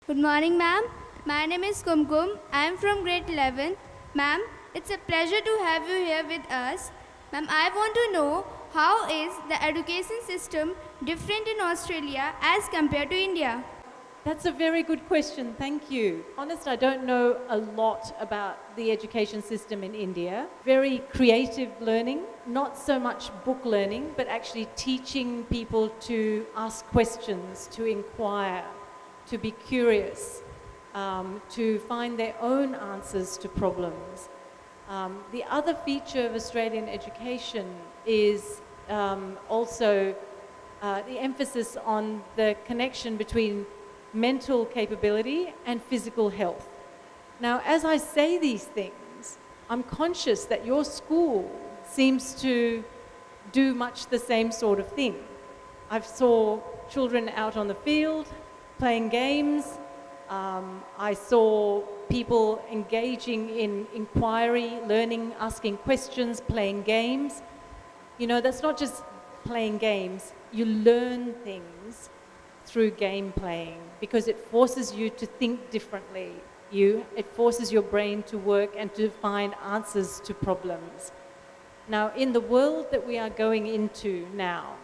Good morning, ma'am. My name is Kumkum. I am from grade 11. Ma'am, it's a pleasure to have you here with us. Ma'am, I want to know how is the education system different in Australia as compared to India? That's a very good question, thank you. Honest, I don't know a lot about the education system in India. Very creative learning, not so much book learning, but actually teaching people to ask questions, to inquire, to be curious, to find their own answers to problems. The other feature of Australian education is also the emphasis on the connection between mental capability and physical health. Now, as I say these things, I'm conscious that your school seems to do much the same sort of thing. I saw children out on the field playing games. I saw people engaging in inquiry, learning, asking questions, playing games. You know, that's not just playing games. You learn things through game playing because it forces you to think differently. It forces your brain to work and to find answers to problems. Now, in the world that we are going into now,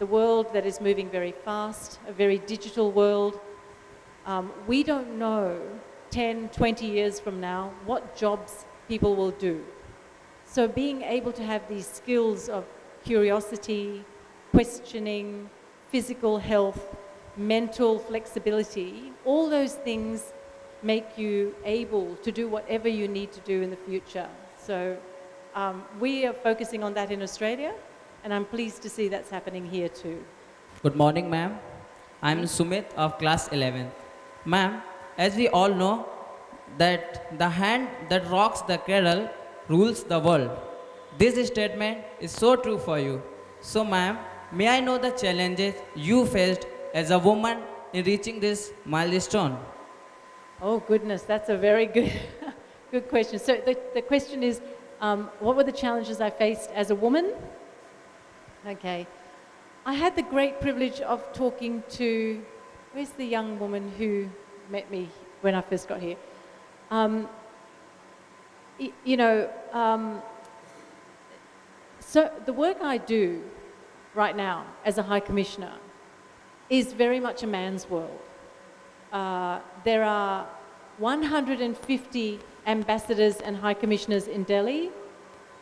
the world that is moving very fast, a very digital world, we don't know 10, 20 years from now what jobs people will do. So being able to have these skills of curiosity, questioning, physical health, mental flexibility, all those things make you able to do whatever you need to do in the future. So we are focusing on that in Australia, and I'm pleased to see that's happening here too. Good morning, ma'am. I'm Sumit of class 11. Ma'am, as we all know, that the hand that rocks the cradle rules the world. This statement is so true for you. So, ma'am, may I know the challenges you faced as a woman in reaching this milestone? Oh goodness, that's a very good, good question. So the question is, what were the challenges I faced as a woman? Okay. I had the great privilege of talking to, where's the young woman who met me when I first got here? So the work I do right now as a High Commissioner is very much a man's world. There are 150 ambassadors and High Commissioners in Delhi.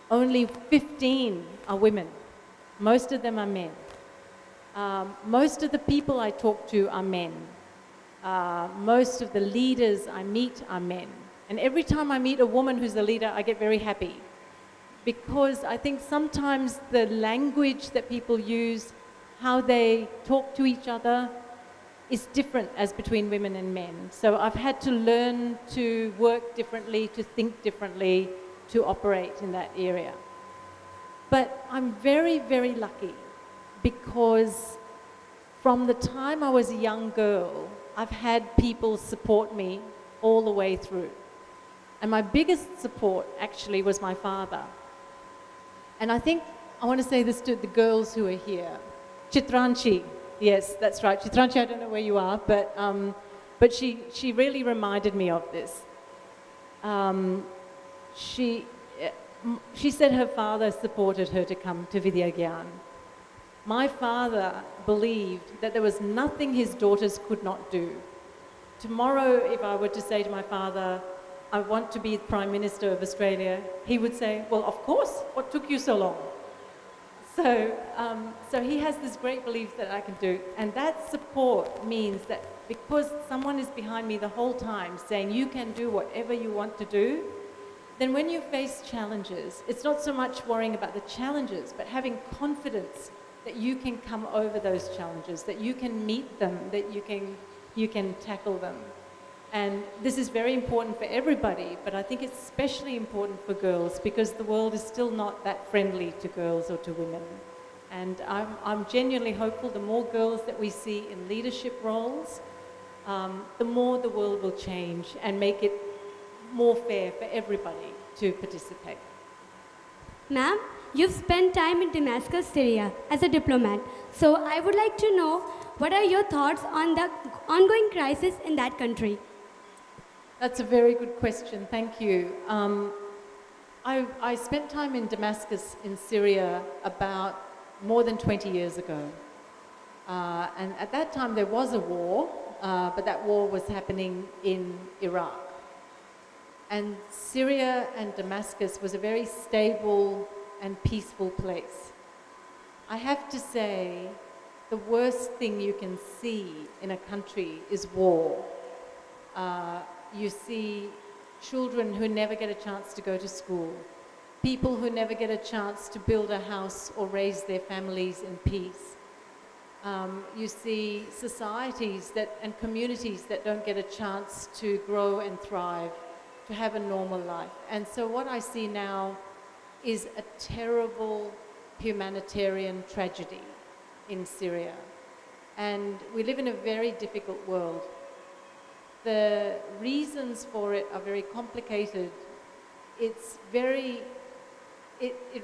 Only 15 are women. Most of them are men. Most of the people I talk to are men. Most of the leaders I meet are men. And every time I meet a woman who's a leader, I get very happy. Because I think sometimes the language that people use, how they talk to each other, is different as between women and men. So I've had to learn to work differently, to think differently, to operate in that area. But I'm very, very lucky because from the time I was a young girl, I've had people support me all the way through. And my biggest support actually was my father. And I think I want to say this to the girls who are here. Chitranchi, yes, that's right. Chitranchi, I don't know where you are, but she really reminded me of this. She said her father supported her to come to VidyaGyan. My father believed that there was nothing his daughters could not do. Tomorrow, if I were to say to my father, I want to be Prime Minister of Australia, he would say, well, of course, what took you so long? So he has this great belief that I can do. And that support means that because someone is behind me the whole time saying you can do whatever you want to do, then when you face challenges, it's not so much worrying about the challenges, but having confidence that you can come over those challenges, that you can meet them, that you can tackle them. And this is very important for everybody, but I think it's especially important for girls because the world is still not that friendly to girls or to women. And I'm genuinely hopeful the more girls that we see in leadership roles, the more the world will change and make it more fair for everybody to participate. Ma'am, you've spent time in Damascus, Syria as a diplomat. So I would like to know what are your thoughts on the ongoing crisis in that country? That's a very good question. Thank you. I spent time in Damascus in Syria about more than 20 years ago. And at that time there was a war, but that war was happening in Iraq. And Syria and Damascus was a very stable and peaceful place. I have to say, the worst thing you can see in a country is war. You see children who never get a chance to go to school, people who never get a chance to build a house or raise their families in peace. You see societies and communities that don't get a chance to grow and thrive, to have a normal life. And so what I see now is a terrible humanitarian tragedy in Syria. And we live in a very difficult world. The reasons for it are very complicated. It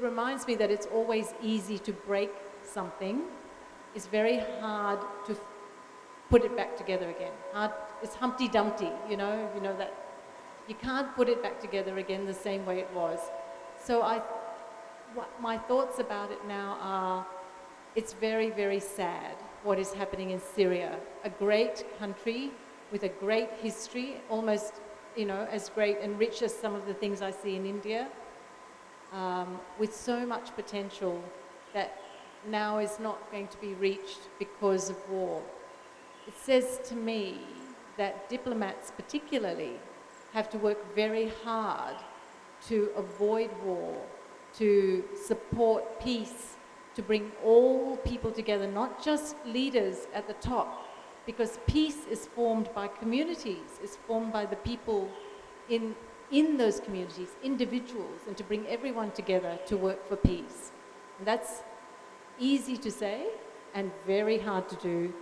reminds me that it's always easy to break something. It's very hard to put it back together again. It's Humpty Dumpty, you know that. You can't put it back together again the same way it was. So my thoughts about it now are, it's very, very sad what is happening in Syria. A great country with a great history, almost, as great and rich as some of the things I see in India, with so much potential that now is not going to be reached because of war. It says to me that diplomats particularly have to work very hard to avoid war, to support peace, to bring all people together, not just leaders at the top, because peace is formed by communities, is formed by the people in those communities, individuals, and to bring everyone together to work for peace. And that's easy to say and very hard to do.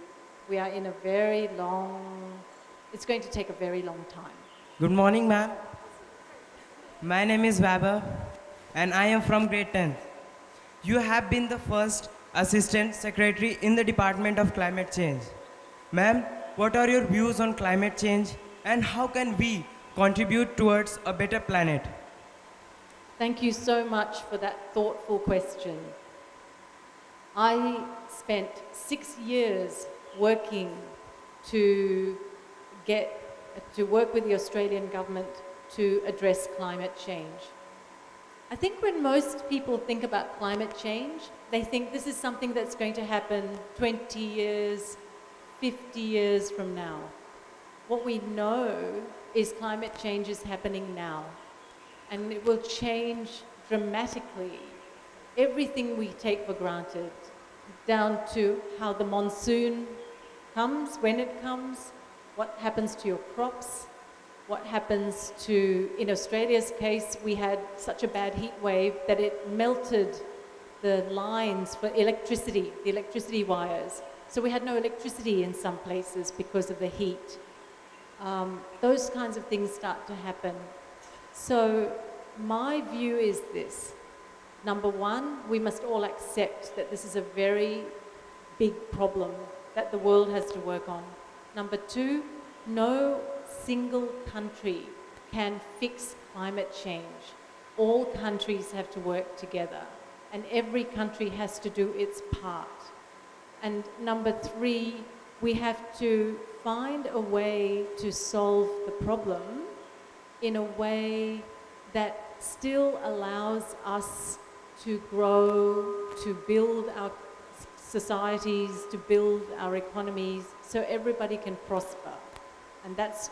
We are in it's going to take a very long time. Good morning, ma'am. My name is Vaibhav and I am from grade 10. You have been the first Assistant Secretary in the Department of Climate Change. Ma'am, what are your views on climate change and how can we contribute towards a better planet? Thank you so much for that thoughtful question. I spent 6 years working to work with the Australian government to address climate change. I think when most people think about climate change, they think this is something that's going to happen 20 years, 50 years from now. What we know is climate change is happening now, and it will change dramatically everything we take for granted, down to how the monsoon comes, when it comes, what happens to your crops, what happens to, in Australia's case, we had such a bad heat wave that it melted the lines for electricity, the electricity wires. So we had no electricity in some places because of the heat. Those kinds of things start to happen. So my view is this. Number one, we must all accept that this is a very big problem that the world has to work on. Number two, no single country can fix climate change. All countries have to work together, and every country has to do its part. And number three, we have to find a way to solve the problem in a way that still allows us to grow, to build our societies, to build our economies, so everybody can prosper. And that's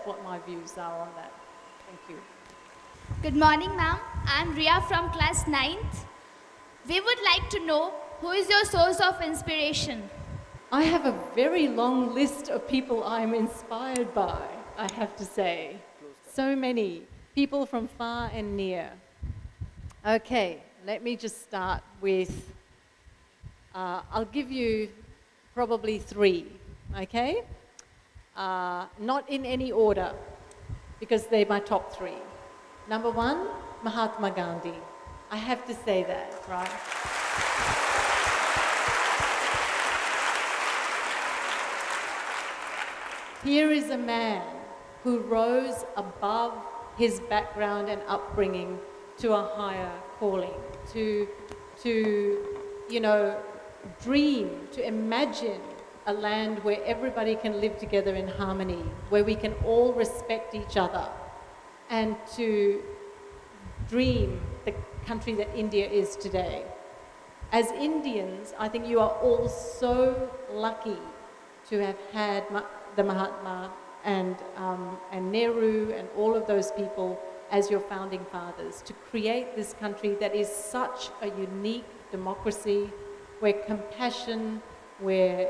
what my views are on that. Thank you. Good morning, ma'am. I'm Ria from class 9th. We would like to know who is your source of inspiration? I have a very long list of people I'm inspired by, I have to say. So many people from far and near. Okay, let me just start with, I'll give you probably 3, okay? Not in any order, because they're my top 3. Number 1, Mahatma Gandhi. I have to say that, right? Here is a man who rose above his background and upbringing to a higher calling, to you know, dream, to imagine a land where everybody can live together in harmony, where we can all respect each other, and to dream the country that India is today. As Indians, I think you are all so lucky to have had the Mahatma and Nehru and all of those people as your founding fathers, to create this country that is such a unique democracy, where compassion, where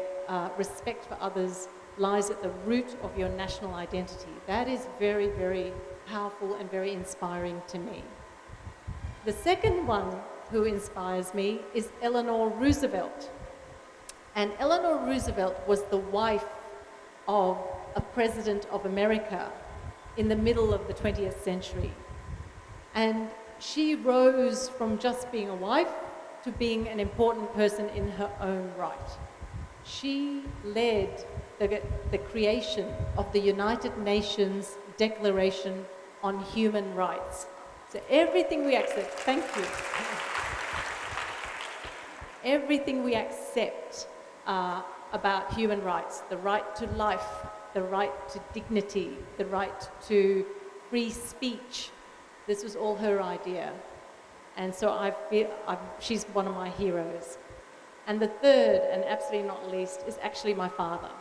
respect for others lies at the root of your national identity. That is very, very powerful and very inspiring to me. The second one who inspires me is Eleanor Roosevelt. And Eleanor Roosevelt was the wife of a president of America in the middle of the 20th century. And she rose from just being a wife to being an important person in her own right. She led the creation of the United Nations Declaration on Human Rights. So everything we accept, thank you. Everything we accept about human rights, the right to life, the right to dignity, the right to free speech, this was all her idea. And so she's one of my heroes. And the third, and absolutely not least, is actually my father.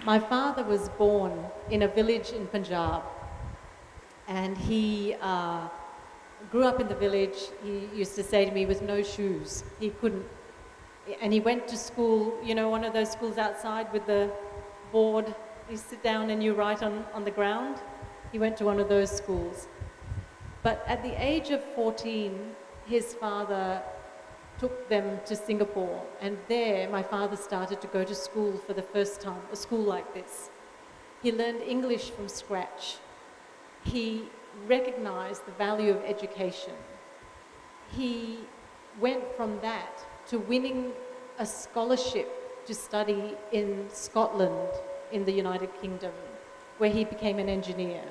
My father was born in a village in Punjab, and he grew up in the village. He used to say to me, with no shoes, he couldn't. And he went to school, you know, one of those schools outside with the board. You sit down and you write on the ground. He went to one of those schools. But at the age of 14, his father took them to Singapore, and there my father started to go to school for the first time, a school like this. He learned English from scratch. He recognized the value of education. He went from that to winning a scholarship to study in Scotland in the United Kingdom, where he became an engineer.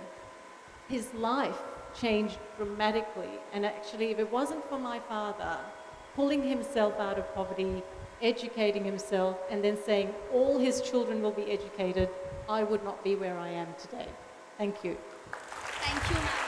His life changed dramatically, and actually if it wasn't for my father pulling himself out of poverty, educating himself, and then saying all his children will be educated, I would not be where I am today. Thank you. Thank you, ma'am.